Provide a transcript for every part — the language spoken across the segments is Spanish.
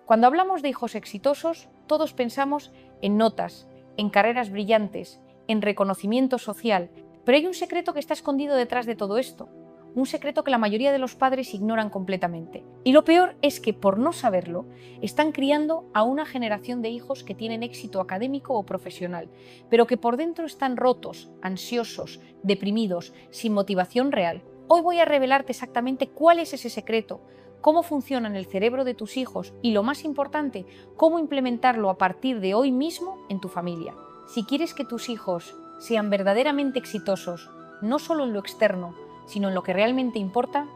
Cuando hablamos de hijos exitosos, todos pensamos en notas, en carreras brillantes, en reconocimiento social, pero hay un secreto que está escondido detrás de todo esto, un secreto que la mayoría de los padres ignoran completamente. Y lo peor es que, por no saberlo, están criando a una generación de hijos que tienen éxito académico o profesional, pero que por dentro están rotos, ansiosos, deprimidos, sin motivación real. Hoy voy a revelarte exactamente cuál es ese secreto, cómo funciona en el cerebro de tus hijos y, lo más importante, cómo implementarlo a partir de hoy mismo en tu familia. Si quieres que tus hijos sean verdaderamente exitosos, no solo en lo externo, sino en lo que realmente importa,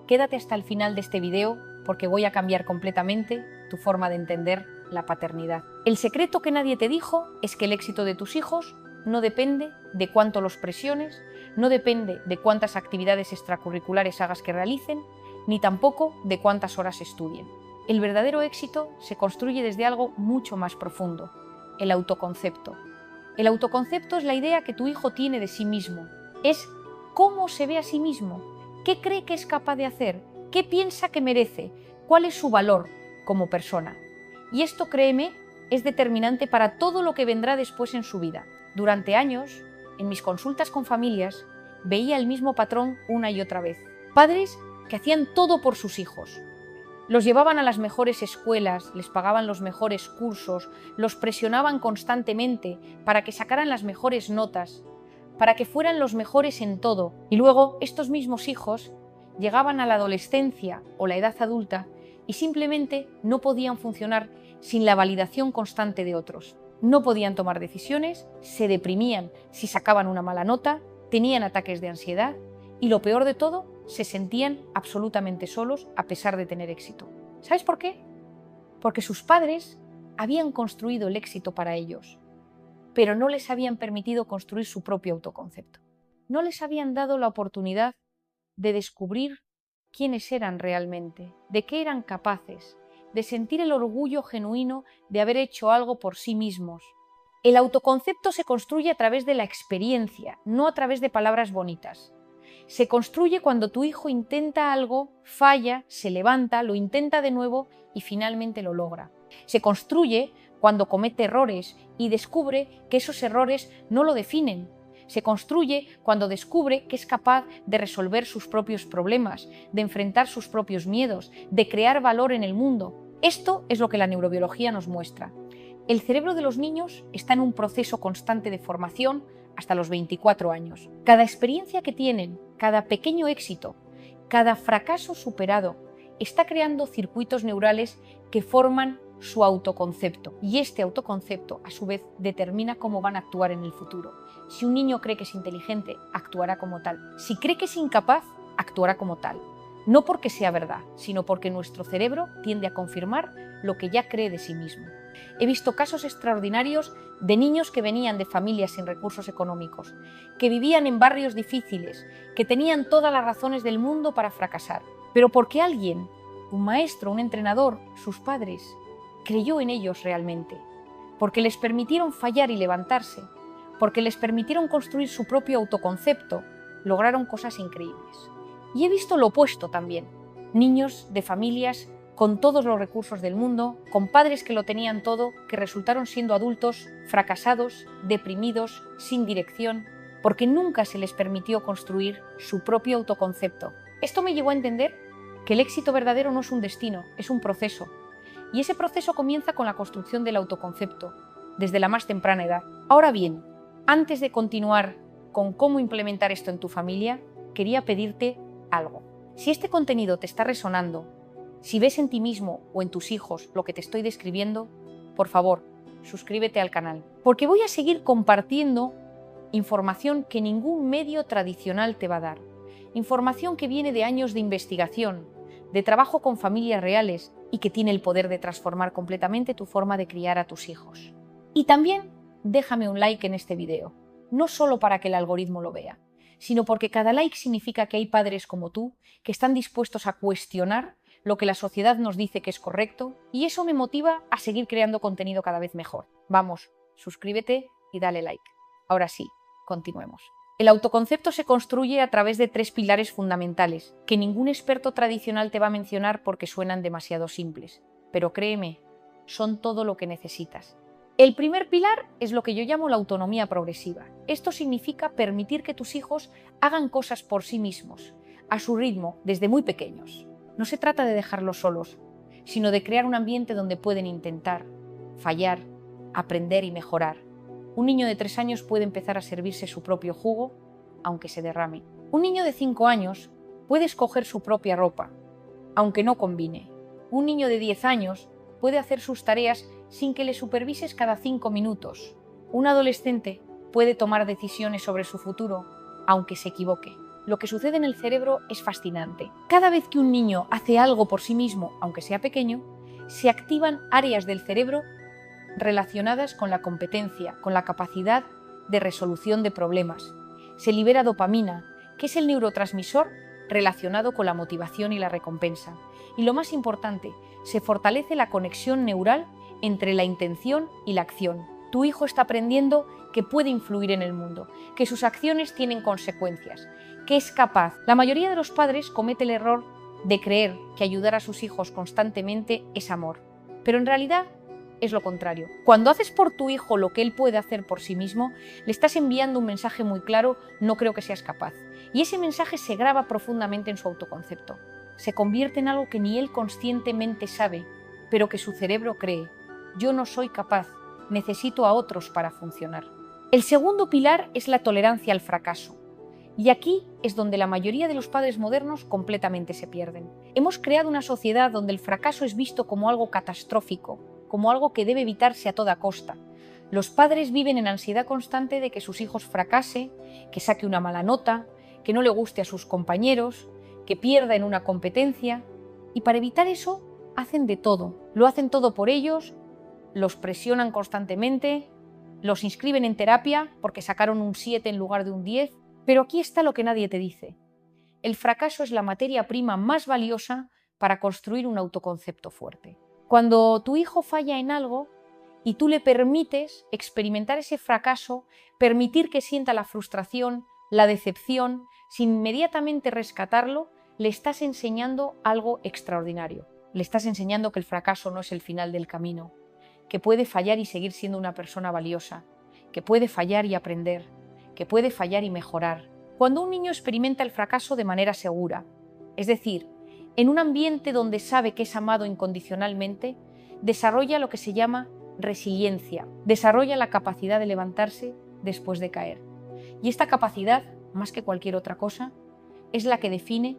quédate hasta el final de este video porque voy a cambiar completamente tu forma de entender la paternidad. El secreto que nadie te dijo es que el éxito de tus hijos no depende de cuánto los presiones, no depende de cuántas actividades extracurriculares hagas que realicen, ni tampoco de cuántas horas estudien. El verdadero éxito se construye desde algo mucho más profundo, el autoconcepto. El autoconcepto es la idea que tu hijo tiene de sí mismo, es cómo se ve a sí mismo, qué cree que es capaz de hacer, qué piensa que merece, cuál es su valor como persona. Y esto, créeme, es determinante para todo lo que vendrá después en su vida. Durante años, en mis consultas con familias, veía el mismo patrón una y otra vez. Padres que hacían todo por sus hijos. Los llevaban a las mejores escuelas, les pagaban los mejores cursos, los presionaban constantemente para que sacaran las mejores notas, para que fueran los mejores en todo. Y luego estos mismos hijos llegaban a la adolescencia o la edad adulta y simplemente no podían funcionar sin la validación constante de otros. No podían tomar decisiones, se deprimían si sacaban una mala nota, tenían ataques de ansiedad y, lo peor de todo, se sentían absolutamente solos a pesar de tener éxito. ¿Sabes por qué? Porque sus padres habían construido el éxito para ellos, pero no les habían permitido construir su propio autoconcepto. No les habían dado la oportunidad de descubrir quiénes eran realmente, de qué eran capaces, de sentir el orgullo genuino de haber hecho algo por sí mismos. El autoconcepto se construye a través de la experiencia, no a través de palabras bonitas. Se construye cuando tu hijo intenta algo, falla, se levanta, lo intenta de nuevo y finalmente lo logra. Se construye cuando comete errores y descubre que esos errores no lo definen. Se construye cuando descubre que es capaz de resolver sus propios problemas, de enfrentar sus propios miedos, de crear valor en el mundo. Esto es lo que la neurobiología nos muestra. El cerebro de los niños está en un proceso constante de formación hasta los 24 años. Cada experiencia que tienen, cada pequeño éxito, cada fracaso superado, está creando circuitos neurales que forman su autoconcepto. Y este autoconcepto, a su vez, determina cómo van a actuar en el futuro. Si un niño cree que es inteligente, actuará como tal. Si cree que es incapaz, actuará como tal. No porque sea verdad, sino porque nuestro cerebro tiende a confirmar lo que ya cree de sí mismo. He visto casos extraordinarios de niños que venían de familias sin recursos económicos, que vivían en barrios difíciles, que tenían todas las razones del mundo para fracasar. Pero porque alguien, un maestro, un entrenador, sus padres, creyó en ellos realmente, porque les permitieron fallar y levantarse, porque les permitieron construir su propio autoconcepto, lograron cosas increíbles. Y he visto lo opuesto también, niños de familias con todos los recursos del mundo, con padres que lo tenían todo, que resultaron siendo adultos fracasados, deprimidos, sin dirección, porque nunca se les permitió construir su propio autoconcepto. Esto me llevó a entender que el éxito verdadero no es un destino, es un proceso. Y ese proceso comienza con la construcción del autoconcepto, desde la más temprana edad. Ahora bien, antes de continuar con cómo implementar esto en tu familia, quería pedirte algo. Si este contenido te está resonando, si ves en ti mismo o en tus hijos lo que te estoy describiendo, por favor, suscríbete al canal, porque voy a seguir compartiendo información que ningún medio tradicional te va a dar. Información que viene de años de investigación, de trabajo con familias reales y que tiene el poder de transformar completamente tu forma de criar a tus hijos. Y también déjame un like en este video, no solo para que el algoritmo lo vea, sino porque cada like significa que hay padres como tú que están dispuestos a cuestionar lo que la sociedad nos dice que es correcto, y eso me motiva a seguir creando contenido cada vez mejor. Vamos, suscríbete y dale like. Ahora sí, continuemos. El autoconcepto se construye a través de 3 pilares fundamentales, que ningún experto tradicional te va a mencionar porque suenan demasiado simples. pero créeme, son todo lo que necesitas. El primer pilar es lo que yo llamo la autonomía progresiva. Esto significa permitir que tus hijos hagan cosas por sí mismos, a su ritmo, desde muy pequeños. No se trata de dejarlos solos, sino de crear un ambiente donde pueden intentar, fallar, aprender y mejorar. Un niño de 3 años puede empezar a servirse su propio jugo, aunque se derrame. Un niño de 5 años puede escoger su propia ropa, aunque no combine. Un niño de 10 años puede hacer sus tareas sin que le supervises cada 5 minutos. Un adolescente puede tomar decisiones sobre su futuro, aunque se equivoque. Lo que sucede en el cerebro es fascinante. Cada vez que un niño hace algo por sí mismo, aunque sea pequeño, se activan áreas del cerebro relacionadas con la competencia, con la capacidad de resolución de problemas. Se libera dopamina, que es el neurotransmisor relacionado con la motivación y la recompensa. Y lo más importante, se fortalece la conexión neural entre la intención y la acción. Tu hijo está aprendiendo que puede influir en el mundo, que sus acciones tienen consecuencias, que es capaz. La mayoría de los padres comete el error de creer que ayudar a sus hijos constantemente es amor, pero en realidad es lo contrario. Cuando haces por tu hijo lo que él puede hacer por sí mismo, le estás enviando un mensaje muy claro: no creo que seas capaz. Y ese mensaje se graba profundamente en su autoconcepto. Se convierte en algo que ni él conscientemente sabe, pero que su cerebro cree: yo no soy capaz, necesito a otros para funcionar. El segundo pilar es la tolerancia al fracaso. Y aquí es donde la mayoría de los padres modernos completamente se pierden. Hemos creado una sociedad donde el fracaso es visto como algo catastrófico, como algo que debe evitarse a toda costa. Los padres viven en ansiedad constante de que sus hijos fracase, que saque una mala nota, que no le guste a sus compañeros, que pierda en una competencia. Y para evitar eso, hacen de todo. Lo hacen todo por ellos, los presionan constantemente, los inscriben en terapia porque sacaron un 7 en lugar de un 10. Pero aquí está lo que nadie te dice. El fracaso es la materia prima más valiosa para construir un autoconcepto fuerte. Cuando tu hijo falla en algo y tú le permites experimentar ese fracaso, permitir que sienta la frustración, la decepción, sin inmediatamente rescatarlo, le estás enseñando algo extraordinario. Le estás enseñando que el fracaso no es el final del camino, que puede fallar y seguir siendo una persona valiosa, que puede fallar y aprender, que puede fallar y mejorar. Cuando un niño experimenta el fracaso de manera segura, es decir, en un ambiente donde sabe que es amado incondicionalmente, desarrolla lo que se llama resiliencia, desarrolla la capacidad de levantarse después de caer. Y esta capacidad, más que cualquier otra cosa, es la que define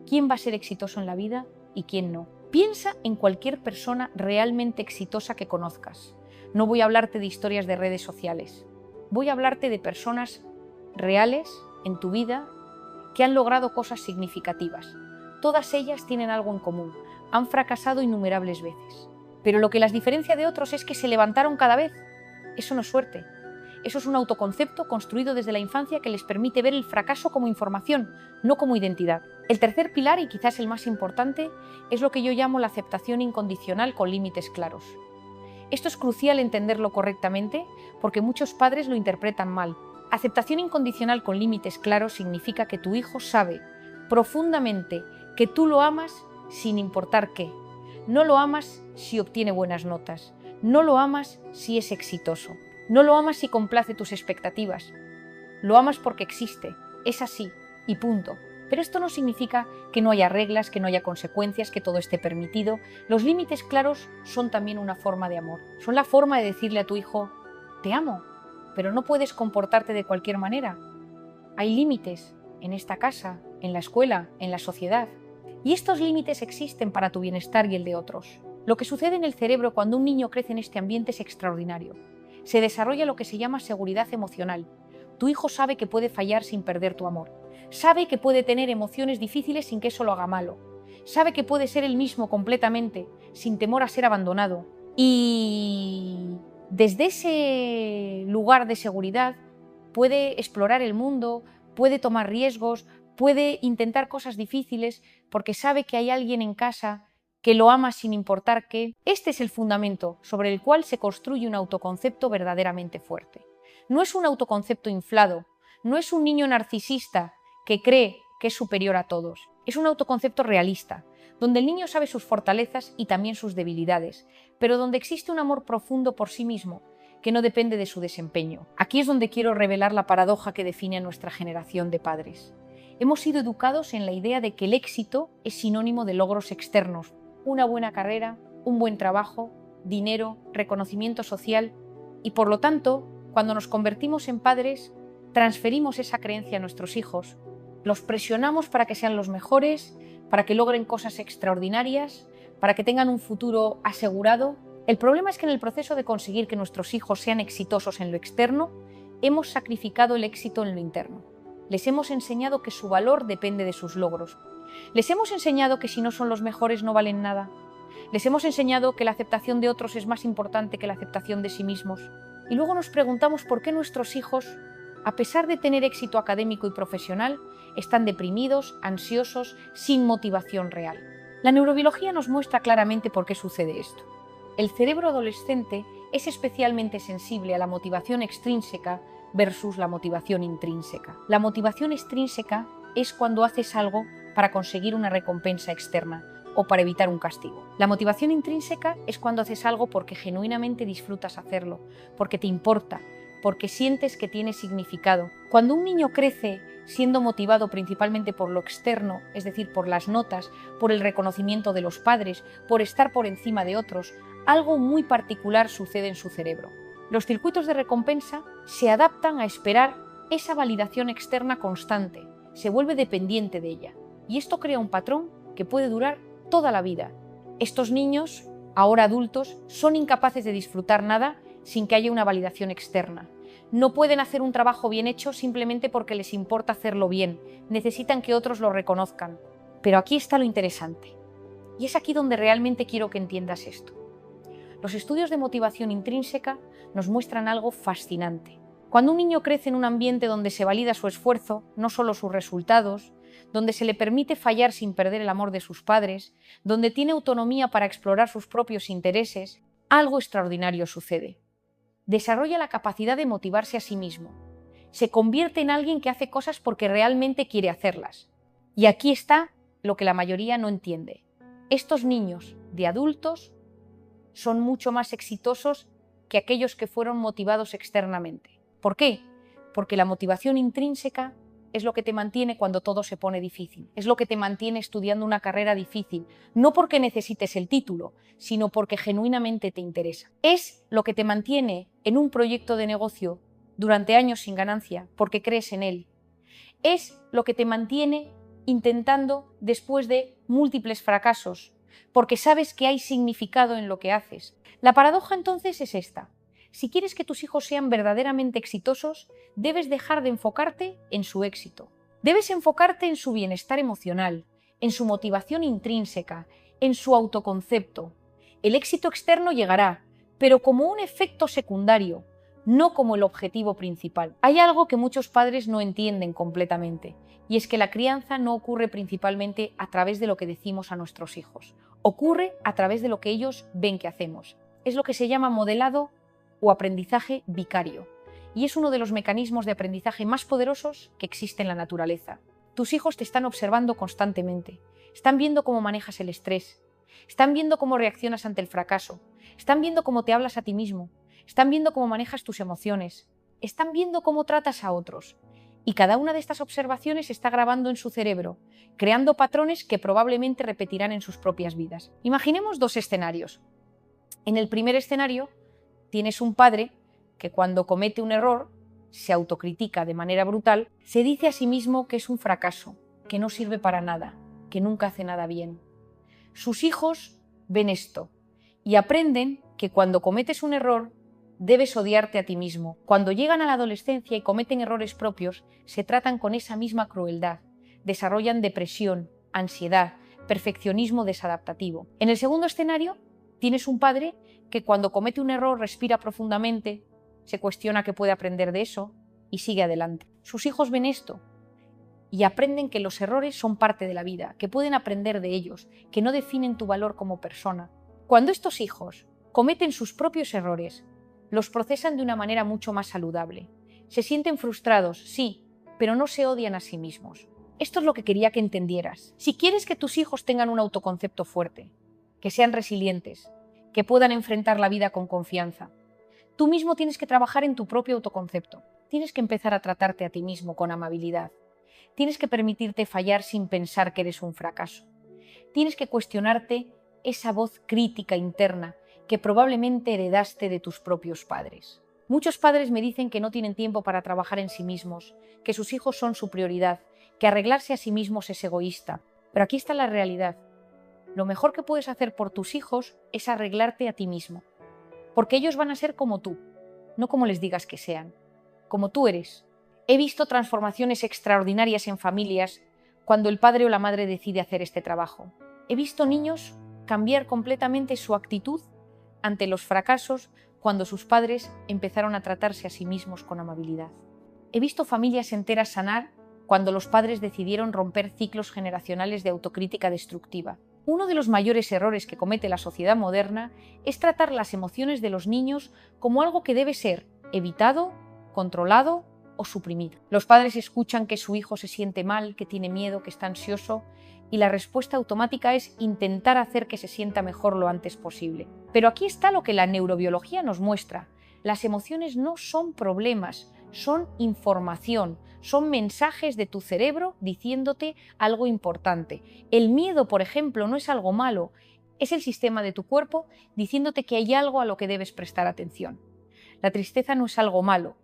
quién va a ser exitoso en la vida y quién no. Piensa en cualquier persona realmente exitosa que conozcas. No voy a hablarte de historias de redes sociales. Voy a hablarte de personas reales en tu vida que han logrado cosas significativas. Todas ellas tienen algo en común. Han fracasado innumerables veces. Pero lo que las diferencia de otros es que se levantaron cada vez. Eso no es suerte. Eso es un autoconcepto construido desde la infancia que les permite ver el fracaso como información, no como identidad. El tercer pilar, y quizás el más importante, es lo que yo llamo la aceptación incondicional con límites claros. Esto es crucial entenderlo correctamente porque muchos padres lo interpretan mal. Aceptación incondicional con límites claros significa que tu hijo sabe profundamente que tú lo amas sin importar qué. No lo amas si obtiene buenas notas, no lo amas si es exitoso, no lo amas si complace tus expectativas. Lo amas porque existe, es así y punto. Pero esto no significa que no haya reglas, que no haya consecuencias, que todo esté permitido. Los límites claros son también una forma de amor. Son la forma de decirle a tu hijo: te amo, pero no puedes comportarte de cualquier manera. Hay límites en esta casa, en la escuela, en la sociedad. Y estos límites existen para tu bienestar y el de otros. Lo que sucede en el cerebro cuando un niño crece en este ambiente es extraordinario. Se desarrolla lo que se llama seguridad emocional. Tu hijo sabe que puede fallar sin perder tu amor. Sabe que puede tener emociones difíciles sin que eso lo haga malo. Sabe que puede ser él mismo completamente, sin temor a ser abandonado. Y desde ese lugar de seguridad puede explorar el mundo, puede tomar riesgos, puede intentar cosas difíciles porque sabe que hay alguien en casa que lo ama sin importar qué. Este es el fundamento sobre el cual se construye un autoconcepto verdaderamente fuerte. No es un autoconcepto inflado, no es un niño narcisista que cree que es superior a todos. Es un autoconcepto realista, donde el niño sabe sus fortalezas y también sus debilidades, pero donde existe un amor profundo por sí mismo, que no depende de su desempeño. Aquí es donde quiero revelar la paradoja que define a nuestra generación de padres. Hemos sido educados en la idea de que el éxito es sinónimo de logros externos, una buena carrera, un buen trabajo, dinero, reconocimiento social, y por lo tanto, cuando nos convertimos en padres, transferimos esa creencia a nuestros hijos, los presionamos para que sean los mejores, para que logren cosas extraordinarias, para que tengan un futuro asegurado. El problema es que en el proceso de conseguir que nuestros hijos sean exitosos en lo externo, hemos sacrificado el éxito en lo interno. Les hemos enseñado que su valor depende de sus logros. Les hemos enseñado que si no son los mejores no valen nada. Les hemos enseñado que la aceptación de otros es más importante que la aceptación de sí mismos. Y luego nos preguntamos por qué nuestros hijos, a pesar de tener éxito académico y profesional, están deprimidos, ansiosos, sin motivación real. La neurobiología nos muestra claramente por qué sucede esto. El cerebro adolescente es especialmente sensible a la motivación extrínseca versus la motivación intrínseca. La motivación extrínseca es cuando haces algo para conseguir una recompensa externa o para evitar un castigo. La motivación intrínseca es cuando haces algo porque genuinamente disfrutas hacerlo, porque te importa, porque sientes que tiene significado. Cuando un niño crece siendo motivado principalmente por lo externo, es decir, por las notas, por el reconocimiento de los padres, por estar por encima de otros, algo muy particular sucede en su cerebro. Los circuitos de recompensa se adaptan a esperar esa validación externa constante, se vuelve dependiente de ella. Y esto crea un patrón que puede durar toda la vida. Estos niños, ahora adultos, son incapaces de disfrutar nada sin que haya una validación externa. No pueden hacer un trabajo bien hecho simplemente porque les importa hacerlo bien. Necesitan que otros lo reconozcan. Pero aquí está lo interesante. Y es aquí donde realmente quiero que entiendas esto. Los estudios de motivación intrínseca nos muestran algo fascinante. Cuando un niño crece en un ambiente donde se valida su esfuerzo, no solo sus resultados, donde se le permite fallar sin perder el amor de sus padres, donde tiene autonomía para explorar sus propios intereses, algo extraordinario sucede. Desarrolla la capacidad de motivarse a sí mismo. Se convierte en alguien que hace cosas porque realmente quiere hacerlas. Y aquí está lo que la mayoría no entiende. Estos niños de adultos son mucho más exitosos que aquellos que fueron motivados externamente. ¿Por qué? Porque la motivación intrínseca es lo que te mantiene cuando todo se pone difícil, es lo que te mantiene estudiando una carrera difícil, no porque necesites el título, sino porque genuinamente te interesa. Es lo que te mantiene en un proyecto de negocio durante años sin ganancia, porque crees en él. Es lo que te mantiene intentando después de múltiples fracasos, porque sabes que hay significado en lo que haces. La paradoja entonces es esta. Si quieres que tus hijos sean verdaderamente exitosos, debes dejar de enfocarte en su éxito. Debes enfocarte en su bienestar emocional, en su motivación intrínseca, en su autoconcepto. El éxito externo llegará, pero como un efecto secundario, no como el objetivo principal. Hay algo que muchos padres no entienden completamente, y es que la crianza no ocurre principalmente a través de lo que decimos a nuestros hijos. Ocurre a través de lo que ellos ven que hacemos. Es lo que se llama modelado o aprendizaje vicario, y es uno de los mecanismos de aprendizaje más poderosos que existe en la naturaleza. Tus hijos te están observando constantemente, están viendo cómo manejas el estrés, están viendo cómo reaccionas ante el fracaso, están viendo cómo te hablas a ti mismo, están viendo cómo manejas tus emociones, están viendo cómo tratas a otros, y cada una de estas observaciones está grabando en su cerebro, creando patrones que probablemente repetirán en sus propias vidas. Imaginemos dos escenarios. En el primer escenario, tienes un padre que cuando comete un error, se autocritica de manera brutal, se dice a sí mismo que es un fracaso, que no sirve para nada, que nunca hace nada bien. Sus hijos ven esto y aprenden que cuando cometes un error, debes odiarte a ti mismo. Cuando llegan a la adolescencia y cometen errores propios, se tratan con esa misma crueldad, desarrollan depresión, ansiedad, perfeccionismo desadaptativo. En el segundo escenario, tienes un padre que cuando comete un error respira profundamente, se cuestiona qué puede aprender de eso y sigue adelante. Sus hijos ven esto y aprenden que los errores son parte de la vida, que pueden aprender de ellos, que no definen tu valor como persona. Cuando estos hijos cometen sus propios errores, los procesan de una manera mucho más saludable. Se sienten frustrados, sí, pero no se odian a sí mismos. Esto es lo que quería que entendieras. Si quieres que tus hijos tengan un autoconcepto fuerte, que sean resilientes, que puedan enfrentar la vida con confianza, tú mismo tienes que trabajar en tu propio autoconcepto. Tienes que empezar a tratarte a ti mismo con amabilidad. Tienes que permitirte fallar sin pensar que eres un fracaso. Tienes que cuestionarte esa voz crítica interna que probablemente heredaste de tus propios padres. Muchos padres me dicen que no tienen tiempo para trabajar en sí mismos, que sus hijos son su prioridad, que arreglarse a sí mismos es egoísta. Pero aquí está la realidad. Lo mejor que puedes hacer por tus hijos es arreglarte a ti mismo. Porque ellos van a ser como tú, no como les digas que sean, como tú eres. He visto transformaciones extraordinarias en familias cuando el padre o la madre decide hacer este trabajo. He visto niños cambiar completamente su actitud ante los fracasos cuando sus padres empezaron a tratarse a sí mismos con amabilidad. He visto familias enteras sanar cuando los padres decidieron romper ciclos generacionales de autocrítica destructiva. Uno de los mayores errores que comete la sociedad moderna es tratar las emociones de los niños como algo que debe ser evitado, controlado o suprimido. Los padres escuchan que su hijo se siente mal, que tiene miedo, que está ansioso, y la respuesta automática es intentar hacer que se sienta mejor lo antes posible. Pero aquí está lo que la neurobiología nos muestra. Las emociones no son problemas, son información, son mensajes de tu cerebro diciéndote algo importante. El miedo, por ejemplo, no es algo malo, es el sistema de tu cuerpo diciéndote que hay algo a lo que debes prestar atención. La tristeza no es algo malo,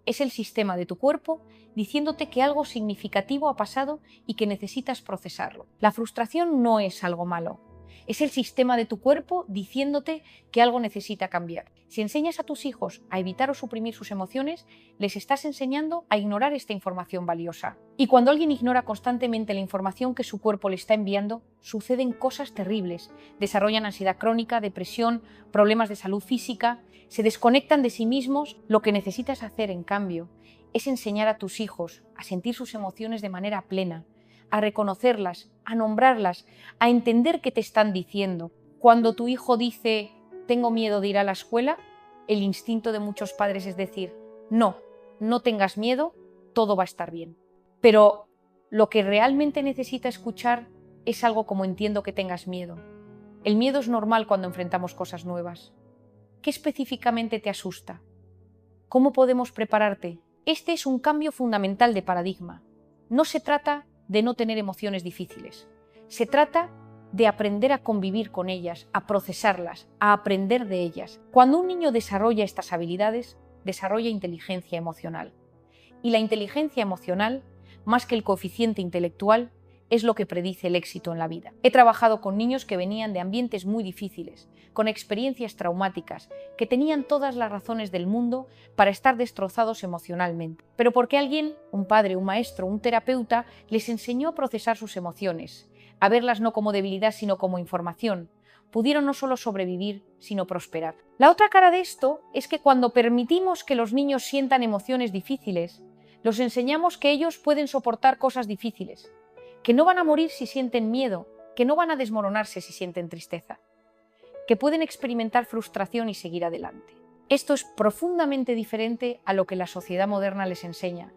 es el sistema de tu cuerpo diciéndote que algo significativo ha pasado y que necesitas procesarlo. La frustración no es algo malo, es el sistema de tu cuerpo diciéndote que algo necesita cambiar. Si enseñas a tus hijos a evitar o suprimir sus emociones, les estás enseñando a ignorar esta información valiosa. Y cuando alguien ignora constantemente la información que su cuerpo le está enviando, suceden cosas terribles. Desarrollan ansiedad crónica, depresión, problemas de salud física, se desconectan de sí mismos. Lo que necesitas hacer, en cambio, es enseñar a tus hijos a sentir sus emociones de manera plena, a reconocerlas, a nombrarlas, a entender qué te están diciendo. Cuando tu hijo dice «tengo miedo de ir a la escuela», el instinto de muchos padres es decir «no, no tengas miedo, todo va a estar bien». Pero lo que realmente necesita escuchar es algo como «entiendo que tengas miedo». El miedo es normal cuando enfrentamos cosas nuevas. ¿Qué específicamente te asusta? ¿Cómo podemos prepararte? Este es un cambio fundamental de paradigma. No se trata de no tener emociones difíciles. Se trata de aprender a convivir con ellas, a procesarlas, a aprender de ellas. Cuando un niño desarrolla estas habilidades, desarrolla inteligencia emocional. Y la inteligencia emocional, más que el coeficiente intelectual, es lo que predice el éxito en la vida. He trabajado con niños que venían de ambientes muy difíciles, con experiencias traumáticas, que tenían todas las razones del mundo para estar destrozados emocionalmente. Pero porque alguien, un padre, un maestro, un terapeuta, les enseñó a procesar sus emociones, a verlas no como debilidad sino como información, pudieron no solo sobrevivir, sino prosperar. La otra cara de esto es que cuando permitimos que los niños sientan emociones difíciles, los enseñamos que ellos pueden soportar cosas difíciles, que no van a morir si sienten miedo, que no van a desmoronarse si sienten tristeza, que pueden experimentar frustración y seguir adelante. Esto es profundamente diferente a lo que la sociedad moderna les enseña,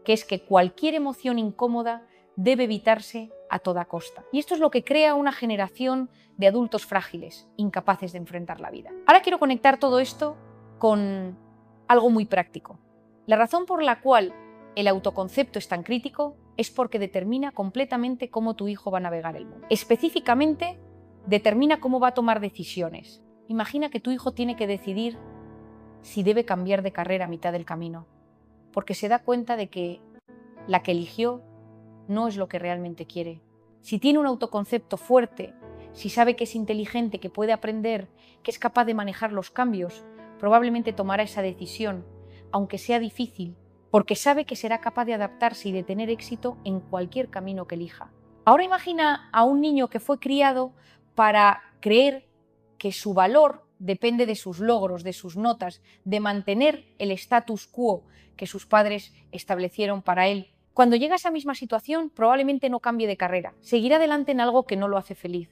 que es que cualquier emoción incómoda debe evitarse a toda costa. Y esto es lo que crea una generación de adultos frágiles, incapaces de enfrentar la vida. Ahora quiero conectar todo esto con algo muy práctico. La razón por la cual el autoconcepto es tan crítico es porque determina completamente cómo tu hijo va a navegar el mundo. Específicamente, determina cómo va a tomar decisiones. Imagina que tu hijo tiene que decidir si debe cambiar de carrera a mitad del camino, porque se da cuenta de que la que eligió no es lo que realmente quiere. Si tiene un autoconcepto fuerte, si sabe que es inteligente, que puede aprender, que es capaz de manejar los cambios, probablemente tomará esa decisión, aunque sea difícil, porque sabe que será capaz de adaptarse y de tener éxito en cualquier camino que elija. Ahora imagina a un niño que fue criado para creer que su valor depende de sus logros, de sus notas, de mantener el status quo que sus padres establecieron para él. Cuando llega a esa misma situación, probablemente no cambie de carrera, seguirá adelante en algo que no lo hace feliz,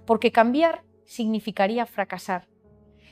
porque cambiar significaría fracasar,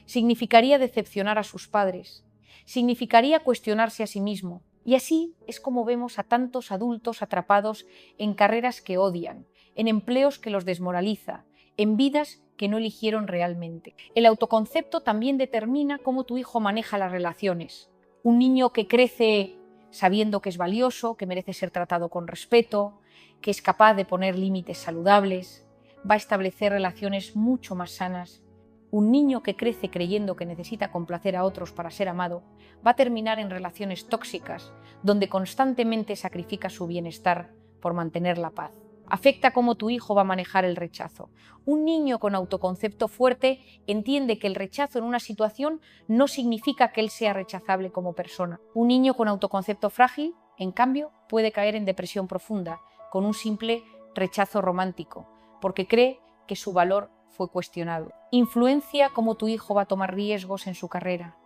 significaría decepcionar a sus padres, significaría cuestionarse a sí mismo. Y así es como vemos a tantos adultos atrapados en carreras que odian, en empleos que los desmoraliza, en vidas que no eligieron realmente. El autoconcepto también determina cómo tu hijo maneja las relaciones. Un niño que crece sabiendo que es valioso, que merece ser tratado con respeto, que es capaz de poner límites saludables, va a establecer relaciones mucho más sanas. Un niño que crece creyendo que necesita complacer a otros para ser amado va a terminar en relaciones tóxicas, donde constantemente sacrifica su bienestar por mantener la paz. Afecta cómo tu hijo va a manejar el rechazo. Un niño con autoconcepto fuerte entiende que el rechazo en una situación no significa que él sea rechazable como persona. Un niño con autoconcepto frágil, en cambio, puede caer en depresión profunda con un simple rechazo romántico, porque cree que su valor fue cuestionado. Influencia cómo tu hijo va a tomar riesgos en su carrera.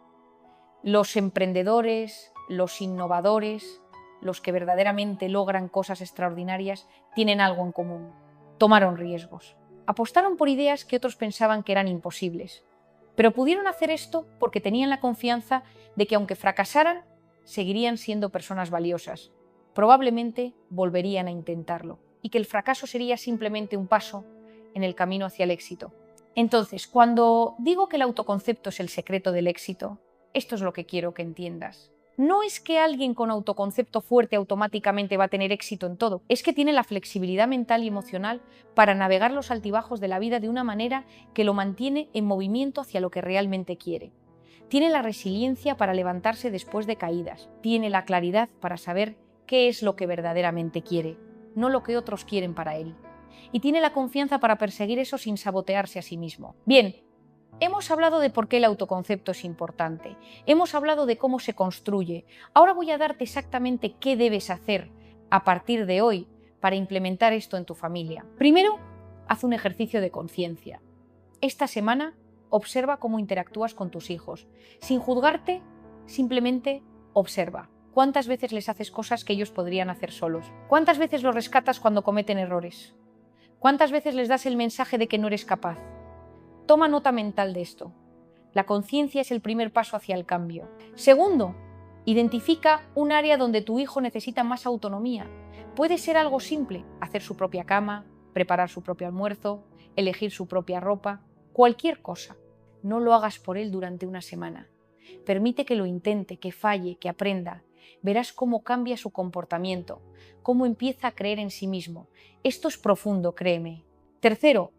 Los emprendedores, los innovadores, los que verdaderamente logran cosas extraordinarias, tienen algo en común. Tomaron riesgos. Apostaron por ideas que otros pensaban que eran imposibles. Pero pudieron hacer esto porque tenían la confianza de que aunque fracasaran, seguirían siendo personas valiosas. Probablemente volverían a intentarlo y que el fracaso sería simplemente un paso en el camino hacia el éxito. Entonces, cuando digo que el autoconcepto es el secreto del éxito, esto es lo que quiero que entiendas. No es que alguien con autoconcepto fuerte automáticamente va a tener éxito en todo, es que tiene la flexibilidad mental y emocional para navegar los altibajos de la vida de una manera que lo mantiene en movimiento hacia lo que realmente quiere. Tiene la resiliencia para levantarse después de caídas, tiene la claridad para saber qué es lo que verdaderamente quiere, no lo que otros quieren para él. Y tiene la confianza para perseguir eso sin sabotearse a sí mismo. Bien, hemos hablado de por qué el autoconcepto es importante, hemos hablado de cómo se construye. Ahora voy a darte exactamente qué debes hacer a partir de hoy para implementar esto en tu familia. Primero, haz un ejercicio de conciencia. Esta semana, observa cómo interactúas con tus hijos. Sin juzgarte, simplemente observa. ¿Cuántas veces les haces cosas que ellos podrían hacer solos? ¿Cuántas veces los rescatas cuando cometen errores? ¿Cuántas veces les das el mensaje de que no eres capaz? Toma nota mental de esto. La conciencia es el primer paso hacia el cambio. Segundo, identifica un área donde tu hijo necesita más autonomía. Puede ser algo simple, hacer su propia cama, preparar su propio almuerzo, elegir su propia ropa, cualquier cosa. No lo hagas por él durante una semana. Permite que lo intente, que falle, que aprenda. Verás cómo cambia su comportamiento, cómo empieza a creer en sí mismo. Esto es profundo, créeme. Tercero,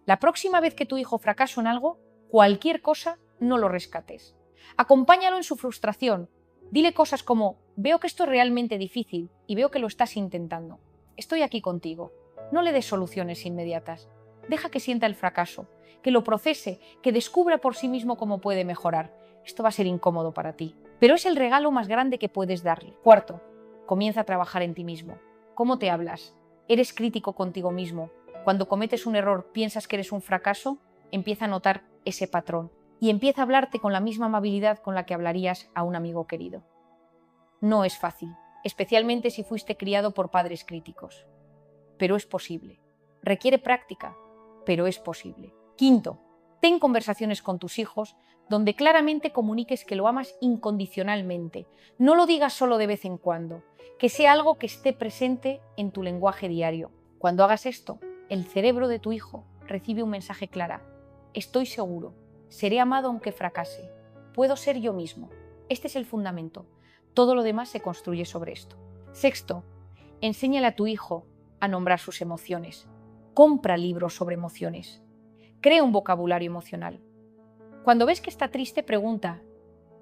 la próxima vez que tu hijo fracase en algo, cualquier cosa, no lo rescates. Acompáñalo en su frustración. Dile cosas como: veo que esto es realmente difícil y veo que lo estás intentando. Estoy aquí contigo. No le des soluciones inmediatas. Deja que sienta el fracaso, que lo procese, que descubra por sí mismo cómo puede mejorar. Esto va a ser incómodo para ti, pero es el regalo más grande que puedes darle. Cuarto, comienza a trabajar en ti mismo. ¿Cómo te hablas? ¿Eres crítico contigo mismo? Cuando cometes un error, piensas que eres un fracaso, empieza a notar ese patrón y empieza a hablarte con la misma amabilidad con la que hablarías a un amigo querido. No es fácil, especialmente si fuiste criado por padres críticos, pero es posible. Requiere práctica, pero es posible. Quinto, ten conversaciones con tus hijos donde claramente comuniques que lo amas incondicionalmente. No lo digas solo de vez en cuando, que sea algo que esté presente en tu lenguaje diario. Cuando hagas esto, el cerebro de tu hijo recibe un mensaje claro: estoy seguro, seré amado aunque fracase, puedo ser yo mismo. Este es el fundamento. Todo lo demás se construye sobre esto. Sexto, enséñale a tu hijo a nombrar sus emociones. Compra libros sobre emociones. Crea un vocabulario emocional. Cuando ves que está triste, pregunta: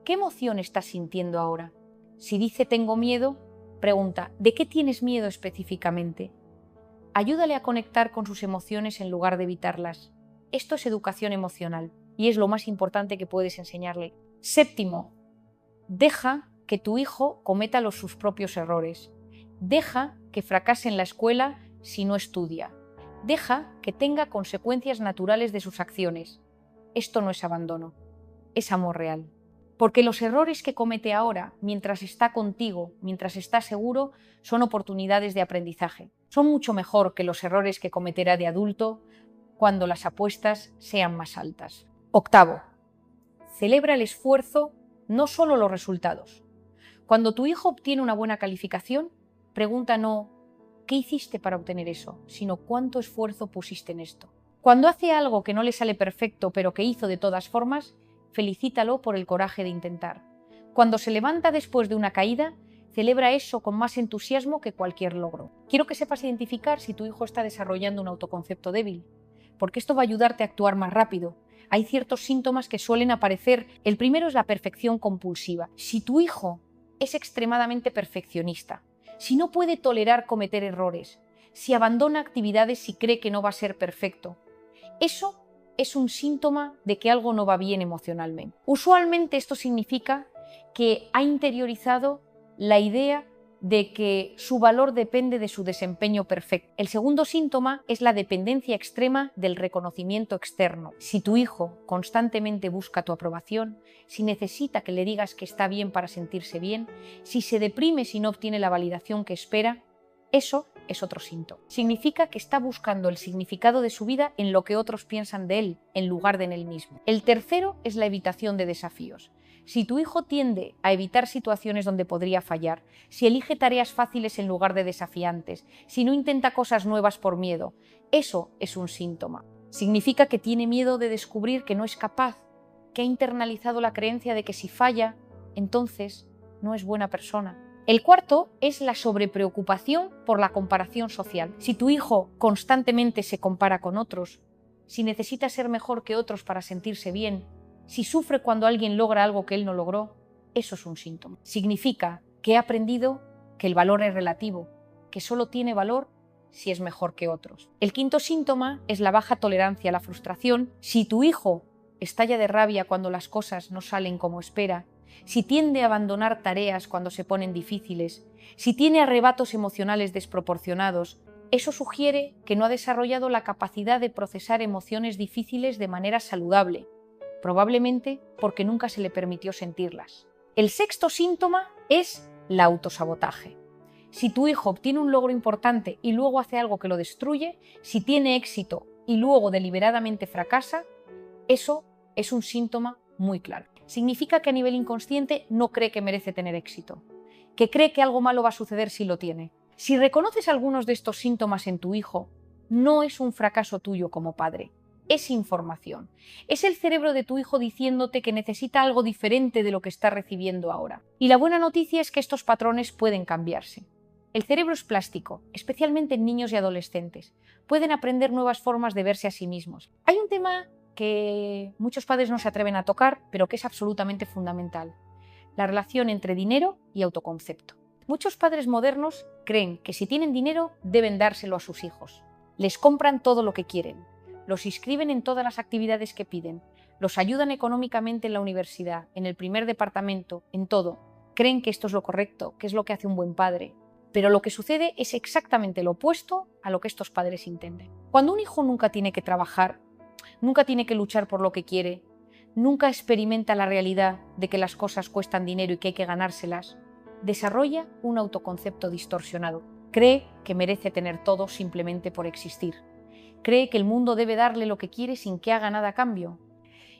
¿qué emoción estás sintiendo ahora? Si dice tengo miedo, pregunta: ¿de qué tienes miedo específicamente? Ayúdale a conectar con sus emociones en lugar de evitarlas. Esto es educación emocional y es lo más importante que puedes enseñarle. Séptimo, deja que tu hijo cometa sus propios errores. Deja que fracase en la escuela si no estudia. Deja que tenga consecuencias naturales de sus acciones. Esto no es abandono, es amor real. Porque los errores que comete ahora, mientras está contigo, mientras está seguro, son oportunidades de aprendizaje. Son mucho mejor que los errores que cometerá de adulto cuando las apuestas sean más altas. Octavo, celebra el esfuerzo, no solo los resultados. Cuando tu hijo obtiene una buena calificación, pregunta no ¿qué hiciste para obtener eso?, sino ¿cuánto esfuerzo pusiste en esto? Cuando hace algo que no le sale perfecto, pero que hizo de todas formas, felicítalo por el coraje de intentar. Cuando se levanta después de una caída, celebra eso con más entusiasmo que cualquier logro. Quiero que sepas identificar si tu hijo está desarrollando un autoconcepto débil, porque esto va a ayudarte a actuar más rápido. Hay ciertos síntomas que suelen aparecer. El primero es la perfección compulsiva. Si tu hijo es extremadamente perfeccionista, si no puede tolerar cometer errores, si abandona actividades si cree que no va a ser perfecto, eso es un síntoma de que algo no va bien emocionalmente. Usualmente esto significa que ha interiorizado la idea de que su valor depende de su desempeño perfecto. El segundo síntoma es la dependencia extrema del reconocimiento externo. Si tu hijo constantemente busca tu aprobación, si necesita que le digas que está bien para sentirse bien, si se deprime si no obtiene la validación que espera, eso es otro síntoma. Significa que está buscando el significado de su vida en lo que otros piensan de él, en lugar de en él mismo. El tercero es la evitación de desafíos. Si tu hijo tiende a evitar situaciones donde podría fallar, si elige tareas fáciles en lugar de desafiantes, si no intenta cosas nuevas por miedo, eso es un síntoma. Significa que tiene miedo de descubrir que no es capaz, que ha internalizado la creencia de que si falla, entonces no es buena persona. El cuarto es la sobrepreocupación por la comparación social. Si tu hijo constantemente se compara con otros, si necesita ser mejor que otros para sentirse bien, si sufre cuando alguien logra algo que él no logró, eso es un síntoma. Significa que ha aprendido que el valor es relativo, que solo tiene valor si es mejor que otros. El quinto síntoma es la baja tolerancia a la frustración. Si tu hijo estalla de rabia cuando las cosas no salen como espera, si tiende a abandonar tareas cuando se ponen difíciles, si tiene arrebatos emocionales desproporcionados, eso sugiere que no ha desarrollado la capacidad de procesar emociones difíciles de manera saludable, probablemente porque nunca se le permitió sentirlas. El sexto síntoma es el autosabotaje. Si tu hijo obtiene un logro importante y luego hace algo que lo destruye, si tiene éxito y luego deliberadamente fracasa, eso es un síntoma muy claro. Significa que a nivel inconsciente no cree que merece tener éxito, que cree que algo malo va a suceder si lo tiene. Si reconoces algunos de estos síntomas en tu hijo, no es un fracaso tuyo como padre, es información. Es el cerebro de tu hijo diciéndote que necesita algo diferente de lo que está recibiendo ahora. Y la buena noticia es que estos patrones pueden cambiarse. El cerebro es plástico, especialmente en niños y adolescentes. Pueden aprender nuevas formas de verse a sí mismos. Hay un tema que muchos padres no se atreven a tocar, pero que es absolutamente fundamental: la relación entre dinero y autoconcepto. Muchos padres modernos creen que si tienen dinero deben dárselo a sus hijos. Les compran todo lo que quieren, los inscriben en todas las actividades que piden, los ayudan económicamente en la universidad, en el primer departamento, en todo. Creen que esto es lo correcto, que es lo que hace un buen padre. Pero lo que sucede es exactamente lo opuesto a lo que estos padres intenten. Cuando un hijo nunca tiene que trabajar, nunca tiene que luchar por lo que quiere, nunca experimenta la realidad de que las cosas cuestan dinero y que hay que ganárselas, desarrolla un autoconcepto distorsionado. Cree que merece tener todo simplemente por existir. Cree que el mundo debe darle lo que quiere sin que haga nada a cambio.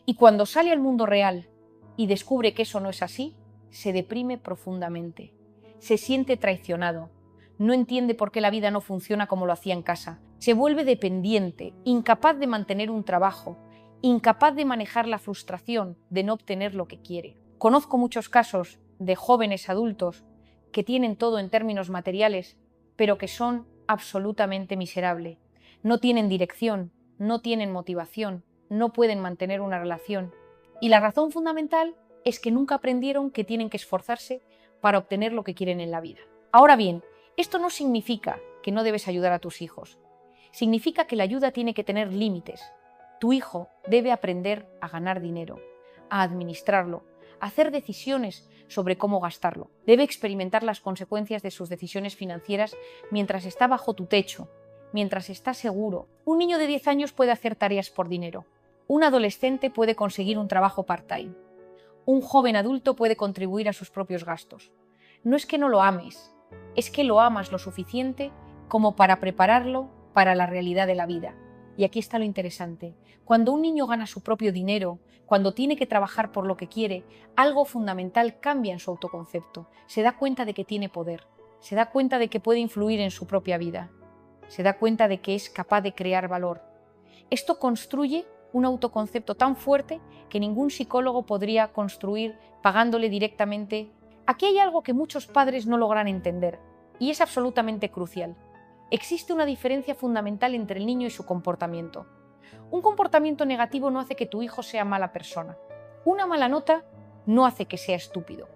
Y cuando sale al mundo real y descubre que eso no es así, se deprime profundamente. Se siente traicionado. No entiende por qué la vida no funciona como lo hacía en casa. Se vuelve dependiente, incapaz de mantener un trabajo, incapaz de manejar la frustración de no obtener lo que quiere. Conozco muchos casos de jóvenes adultos que tienen todo en términos materiales, pero que son absolutamente miserables. No tienen dirección, no tienen motivación, no pueden mantener una relación. Y la razón fundamental es que nunca aprendieron que tienen que esforzarse para obtener lo que quieren en la vida. Ahora bien, esto no significa que no debes ayudar a tus hijos. Significa que la ayuda tiene que tener límites. Tu hijo debe aprender a ganar dinero, a administrarlo, a hacer decisiones sobre cómo gastarlo. Debe experimentar las consecuencias de sus decisiones financieras mientras está bajo tu techo, mientras está seguro. Un niño de 10 años puede hacer tareas por dinero. Un adolescente puede conseguir un trabajo part-time. Un joven adulto puede contribuir a sus propios gastos. No es que no lo ames, es que lo amas lo suficiente como para prepararlo para la realidad de la vida. Y aquí está lo interesante. Cuando un niño gana su propio dinero, cuando tiene que trabajar por lo que quiere, algo fundamental cambia en su autoconcepto. Se da cuenta de que tiene poder, se da cuenta de que puede influir en su propia vida, se da cuenta de que es capaz de crear valor. Esto construye un autoconcepto tan fuerte que ningún psicólogo podría construir pagándole directamente. Aquí hay algo que muchos padres no logran entender y es absolutamente crucial. Existe una diferencia fundamental entre el niño y su comportamiento. Un comportamiento negativo no hace que tu hijo sea mala persona. Una mala nota no hace que sea estúpido.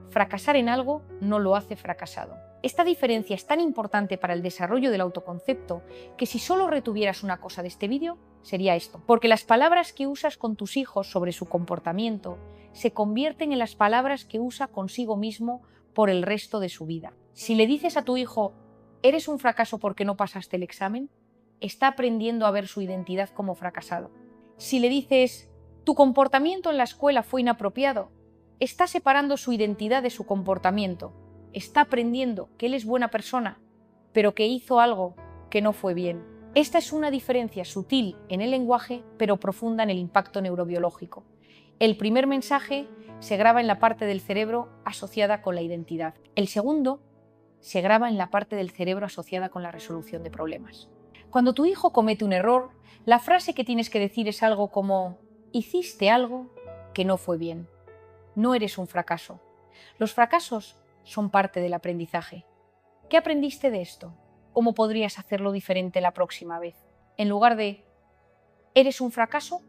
Fracasar en algo no lo hace fracasado. Esta diferencia es tan importante para el desarrollo del autoconcepto que si solo retuvieras una cosa de este vídeo, sería esto. Porque las palabras que usas con tus hijos sobre su comportamiento se convierten en las palabras que usa consigo mismo por el resto de su vida. Si le dices a tu hijo, ¿eres un fracaso porque no pasaste el examen?, está aprendiendo a ver su identidad como fracasado. Si le dices, tu comportamiento en la escuela fue inapropiado, está separando su identidad de su comportamiento. Está aprendiendo que él es buena persona, pero que hizo algo que no fue bien. Esta es una diferencia sutil en el lenguaje, pero profunda en el impacto neurobiológico. El primer mensaje se graba en la parte del cerebro asociada con la identidad. El segundo se graba en la parte del cerebro asociada con la resolución de problemas. Cuando tu hijo comete un error, la frase que tienes que decir es algo como: hiciste algo que no fue bien. No eres un fracaso. Los fracasos son parte del aprendizaje. ¿Qué aprendiste de esto? ¿Cómo podrías hacerlo diferente la próxima vez? En lugar de ¿eres un fracaso?,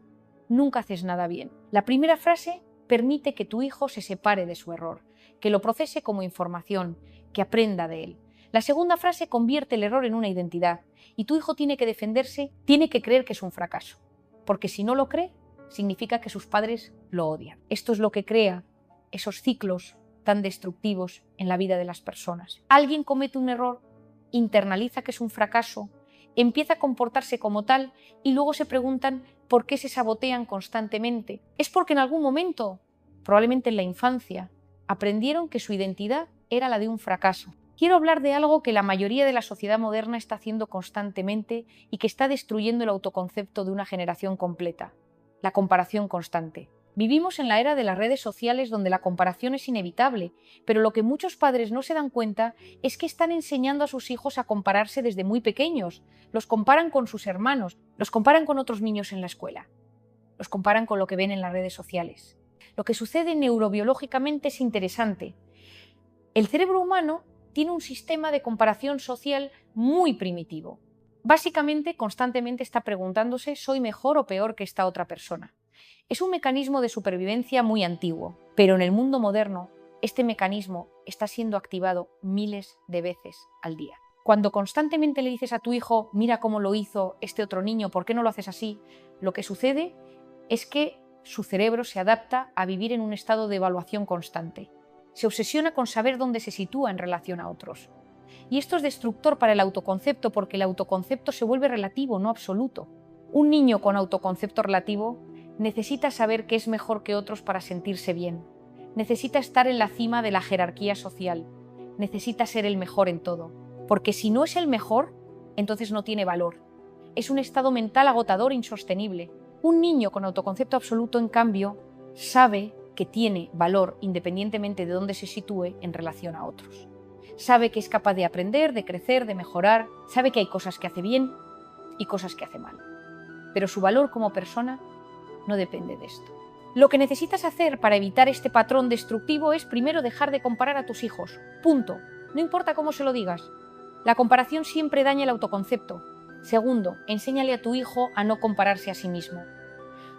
nunca haces nada bien. La primera frase permite que tu hijo se separe de su error, que lo procese como información, que aprenda de él. La segunda frase convierte el error en una identidad y tu hijo tiene que defenderse, tiene que creer que es un fracaso, porque si no lo cree, significa que sus padres lo odian. Esto es lo que crea esos ciclos tan destructivos en la vida de las personas. Alguien comete un error, internaliza que es un fracaso, empieza a comportarse como tal y luego se preguntan por qué se sabotean constantemente. Es porque en algún momento, probablemente en la infancia, aprendieron que su identidad era la de un fracaso. Quiero hablar de algo que la mayoría de la sociedad moderna está haciendo constantemente y que está destruyendo el autoconcepto de una generación completa: la comparación constante. Vivimos en la era de las redes sociales donde la comparación es inevitable, pero lo que muchos padres no se dan cuenta es que están enseñando a sus hijos a compararse desde muy pequeños. Los comparan con sus hermanos, los comparan con otros niños en la escuela, los comparan con lo que ven en las redes sociales. Lo que sucede neurobiológicamente es interesante. El cerebro humano tiene un sistema de comparación social muy primitivo. Básicamente, constantemente está preguntándose: ¿soy mejor o peor que esta otra persona? Es un mecanismo de supervivencia muy antiguo, pero en el mundo moderno este mecanismo está siendo activado miles de veces al día. Cuando constantemente le dices a tu hijo: mira cómo lo hizo este otro niño, ¿por qué no lo haces así?, lo que sucede es que su cerebro se adapta a vivir en un estado de evaluación constante. Se obsesiona con saber dónde se sitúa en relación a otros. Y esto es destructor para el autoconcepto porque el autoconcepto se vuelve relativo, no absoluto. Un niño con autoconcepto relativo necesita saber que es mejor que otros para sentirse bien. Necesita estar en la cima de la jerarquía social. Necesita ser el mejor en todo. Porque si no es el mejor, entonces no tiene valor. Es un estado mental agotador e insostenible. Un niño con autoconcepto absoluto, en cambio, sabe que tiene valor independientemente de dónde se sitúe en relación a otros. Sabe que es capaz de aprender, de crecer, de mejorar, sabe que hay cosas que hace bien y cosas que hace mal. Pero su valor como persona no depende de esto. Lo que necesitas hacer para evitar este patrón destructivo es primero dejar de comparar a tus hijos. Punto. No importa cómo se lo digas. La comparación siempre daña el autoconcepto. Segundo, enséñale a tu hijo a no compararse a sí mismo.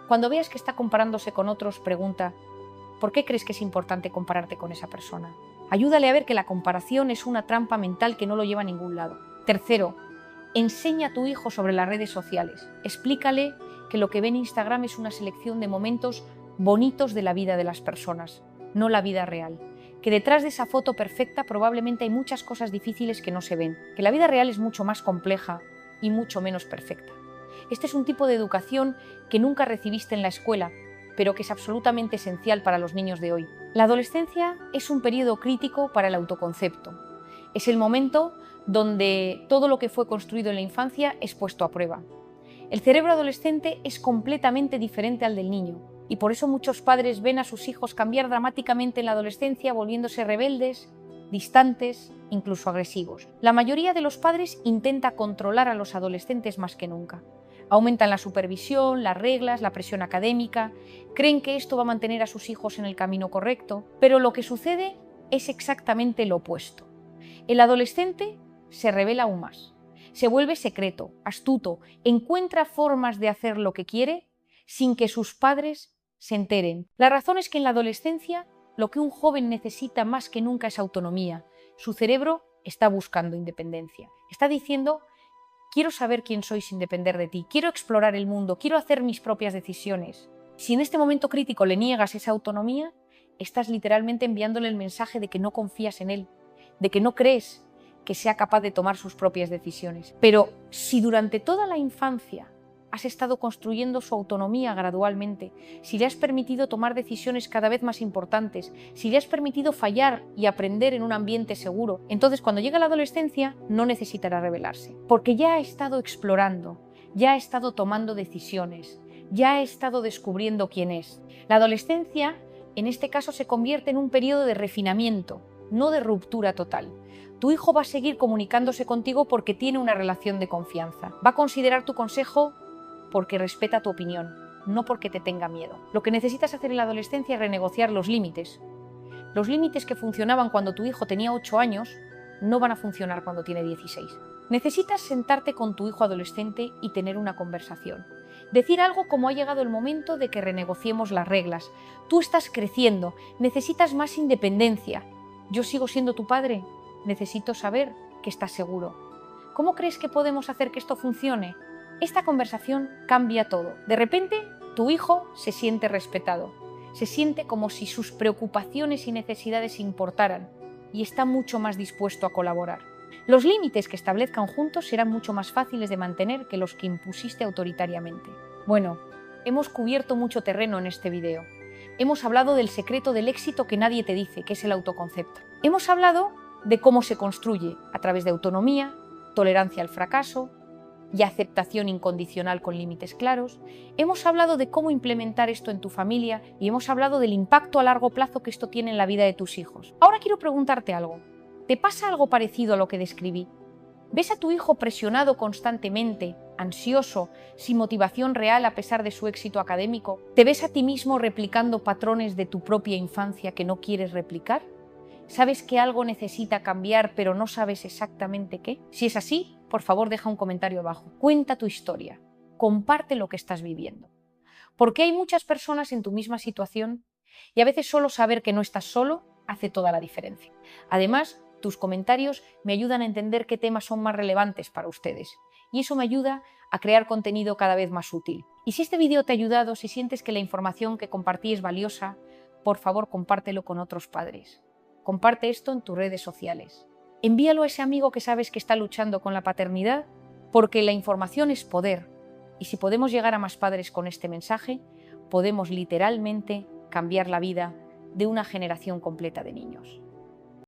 Cuando veas que está comparándose con otros, pregunta: ¿por qué crees que es importante compararte con esa persona? Ayúdale a ver que la comparación es una trampa mental que no lo lleva a ningún lado. Tercero, enseña a tu hijo sobre las redes sociales. Explícale que lo que ve en Instagram es una selección de momentos bonitos de la vida de las personas, no la vida real. Que detrás de esa foto perfecta probablemente hay muchas cosas difíciles que no se ven. Que la vida real es mucho más compleja y mucho menos perfecta. Este es un tipo de educación que nunca recibiste en la escuela, pero que es absolutamente esencial para los niños de hoy. La adolescencia es un periodo crítico para el autoconcepto. Es el momento donde todo lo que fue construido en la infancia es puesto a prueba. El cerebro adolescente es completamente diferente al del niño y por eso muchos padres ven a sus hijos cambiar dramáticamente en la adolescencia, volviéndose rebeldes, distantes, incluso agresivos. La mayoría de los padres intenta controlar a los adolescentes más que nunca. Aumentan la supervisión, las reglas, la presión académica, creen que esto va a mantener a sus hijos en el camino correcto, pero lo que sucede es exactamente lo opuesto. El adolescente se rebela aún más, se vuelve secreto, astuto, encuentra formas de hacer lo que quiere sin que sus padres se enteren. La razón es que en la adolescencia lo que un joven necesita más que nunca es autonomía. Su cerebro está buscando independencia. Está diciendo: quiero saber quién soy sin depender de ti, quiero explorar el mundo, quiero hacer mis propias decisiones. Si en este momento crítico le niegas esa autonomía, estás literalmente enviándole el mensaje de que no confías en él, de que no crees que sea capaz de tomar sus propias decisiones. Pero si durante toda la infancia has estado construyendo su autonomía gradualmente, si le has permitido tomar decisiones cada vez más importantes, si le has permitido fallar y aprender en un ambiente seguro, entonces cuando llega la adolescencia no necesitará rebelarse, porque ya ha estado explorando, ya ha estado tomando decisiones, ya ha estado descubriendo quién es. La adolescencia, en este caso, se convierte en un periodo de refinamiento, no de ruptura total. Tu hijo va a seguir comunicándose contigo porque tiene una relación de confianza. Va a considerar tu consejo porque respeta tu opinión, no porque te tenga miedo. Lo que necesitas hacer en la adolescencia es renegociar los límites. Los límites que funcionaban cuando tu hijo tenía 8 años no van a funcionar cuando tiene 16. Necesitas sentarte con tu hijo adolescente y tener una conversación. Decir algo como: ha llegado el momento de que renegociemos las reglas. Tú estás creciendo, necesitas más independencia. Yo sigo siendo tu padre, necesito saber que estás seguro. ¿Cómo crees que podemos hacer que esto funcione? Esta conversación cambia todo. De repente, tu hijo se siente respetado, se siente como si sus preocupaciones y necesidades importaran y está mucho más dispuesto a colaborar. Los límites que establezcan juntos serán mucho más fáciles de mantener que los que impusiste autoritariamente. Bueno, hemos cubierto mucho terreno en este video. Hemos hablado del secreto del éxito que nadie te dice, que es el autoconcepto. Hemos hablado de cómo se construye a través de autonomía, tolerancia al fracaso y aceptación incondicional con límites claros. Hemos hablado de cómo implementar esto en tu familia y hemos hablado del impacto a largo plazo que esto tiene en la vida de tus hijos. Ahora quiero preguntarte algo. ¿Te pasa algo parecido a lo que describí? ¿Ves a tu hijo presionado constantemente, ansioso, sin motivación real a pesar de su éxito académico? ¿Te ves a ti mismo replicando patrones de tu propia infancia que no quieres replicar? ¿Sabes que algo necesita cambiar pero no sabes exactamente qué? Si es así, por favor deja un comentario abajo. Cuenta tu historia, comparte lo que estás viviendo. Porque hay muchas personas en tu misma situación y a veces solo saber que no estás solo hace toda la diferencia. Además, tus comentarios me ayudan a entender qué temas son más relevantes para ustedes y eso me ayuda a crear contenido cada vez más útil. Y si este vídeo te ha ayudado, si sientes que la información que compartí es valiosa, por favor compártelo con otros padres. Comparte esto en tus redes sociales. Envíalo a ese amigo que sabes que está luchando con la paternidad, porque la información es poder. Y si podemos llegar a más padres con este mensaje, podemos literalmente cambiar la vida de una generación completa de niños.